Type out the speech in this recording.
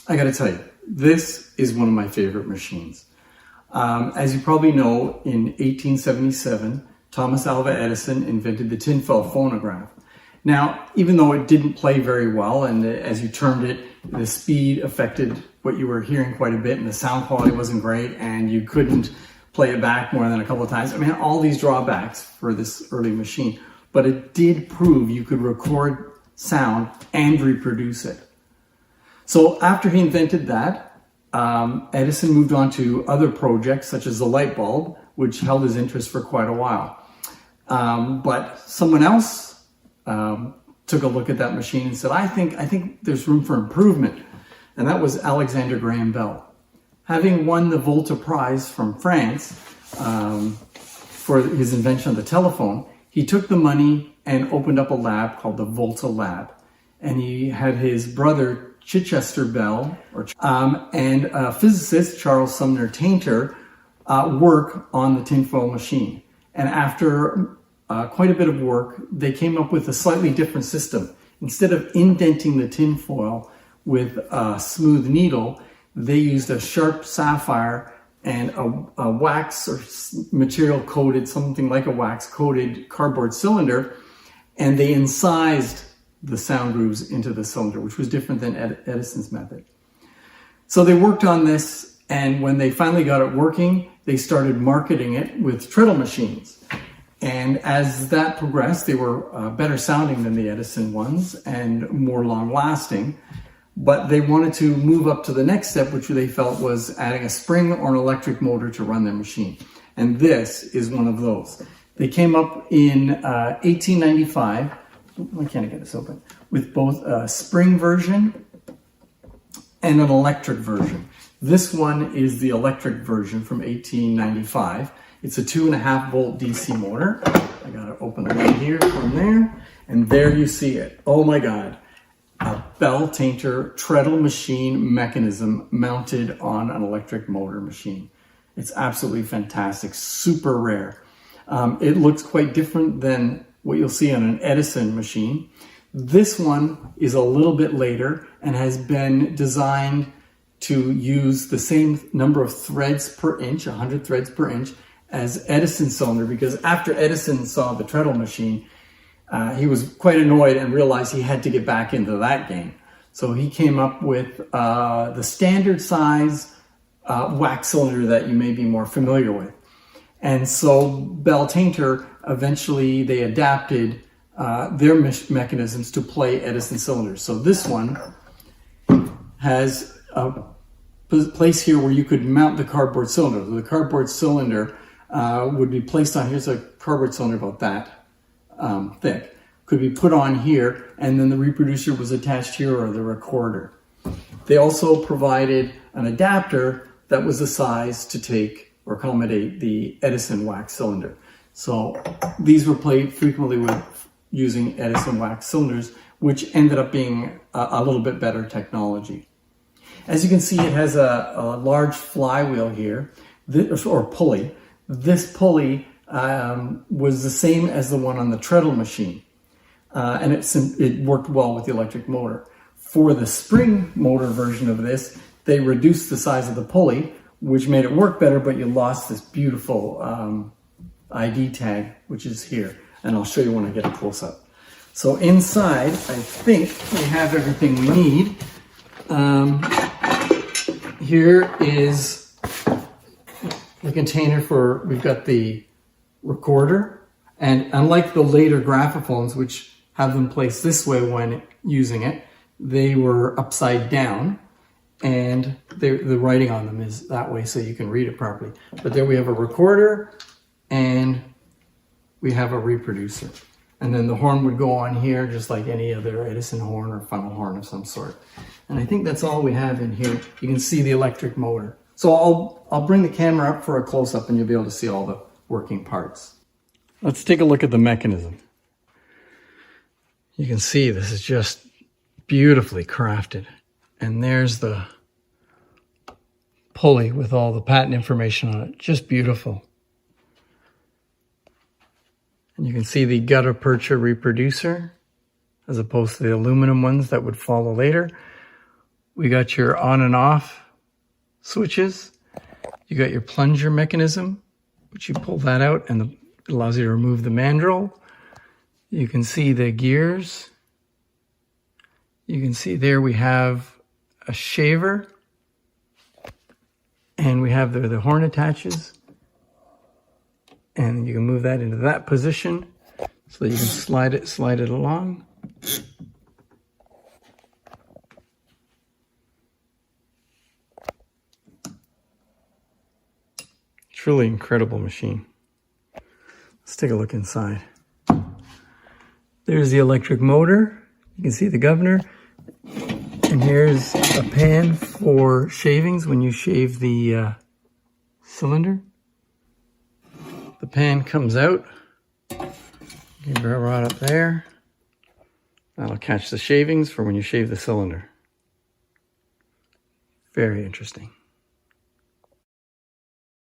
I gotta tell you, this is one of my favorite machines. As you probably know, in 1877, Thomas Alva Edison invented the tinfoil phonograph. Now, even though it didn't play very well, and as you turned it, the speed affected what you were hearing quite a bit, and the sound quality wasn't great, and you couldn't play it back more than a couple of times. I mean, all these drawbacks for this early machine, but it did prove you could record sound and reproduce it. So after he invented that, Edison moved on to other projects such as the light bulb, which held his interest for quite a while. But someone else took a look at that machine and said, I think there's room for improvement. And that was Alexander Graham Bell. Having won the Volta Prize from France for his invention of the telephone, he took the money and opened up a lab called the Volta Lab. And he had his brother Chichester Bell and physicist Charles Sumner Tainter work on the tinfoil machine. And after quite a bit of work, they came up with a slightly different system. Instead of indenting the tinfoil with a smooth needle, they used a sharp sapphire and a wax or material coated, something like a wax coated cardboard cylinder, and they incised the sound grooves into the cylinder, which was different than Edison's method. So they worked on this, and when they finally got it working, they started marketing it with treadle machines. And as that progressed, they were better sounding than the Edison ones and more long lasting. But they wanted to move up to the next step, which they felt was adding a spring or an electric motor to run their machine. And this is one of those. They came up in 1895, why can't I get this open, with both a spring version and an electric version. This one is the electric version from 1895. It's a 2.5 volt DC motor. I gotta open it right here from there. And there you see it. Oh my God. A Bell Tainter treadle machine mechanism mounted on an electric motor machine. It's absolutely fantastic, super rare. It looks quite different than what you'll see on an Edison machine. This one is a little bit later and has been designed to use the same number of threads per inch, 100 threads per inch, as Edison's cylinder, because after Edison saw the treadle machine, he was quite annoyed and realized he had to get back into that game. So he came up with the standard size wax cylinder that you may be more familiar with. And so Bell Tainter, eventually they adapted their mechanisms to play Edison cylinders. So this one has a place here where you could mount the cardboard cylinder. The cardboard cylinder would be placed on, here's a cardboard cylinder about that thick, could be put on here, and then the reproducer was attached here, or the recorder. They also provided an adapter that was the size to take or accommodate the Edison wax cylinder. So these were played frequently with using Edison wax cylinders, which ended up being a little bit better technology. As you can see, it has a large flywheel here, or pulley. This pulley was the same as the one on the treadle machine, and it worked well with the electric motor. For the spring motor version of this, they reduced the size of the pulley, which made it work better, but you lost this beautiful ID tag, which is here. And I'll show you when I get a close-up. So inside, I think we have everything we need. Here is the container for, we've got the recorder. And unlike the later graphophones, which have them placed this way when using it, they were upside down. And the writing on them is that way so you can read it properly. But there we have a recorder and we have a reproducer. And then the horn would go on here just like any other Edison horn or funnel horn of some sort. And I think that's all we have in here. You can see the electric motor. So I'll bring the camera up for a close-up and you'll be able to see all the working parts. Let's take a look at the mechanism. You can see this is just beautifully crafted. And there's the pulley with all the patent information on it. Just beautiful. And you can see the gutta percha reproducer as opposed to the aluminum ones that would follow later. we got your on and off switches. You got your plunger mechanism, which you pull that out and it allows you to remove the mandrel. You can see the gears. You can see there we have a shaver, and we have the horn attaches, and you can move that into that position so that you can slide it along. Truly incredible machine. Let's take a look inside. There's the electric motor. You can see the governor. And here's a pan for shavings when you shave the cylinder. The pan comes out. You can right up there. That'll catch the shavings for when you shave the cylinder. Very interesting.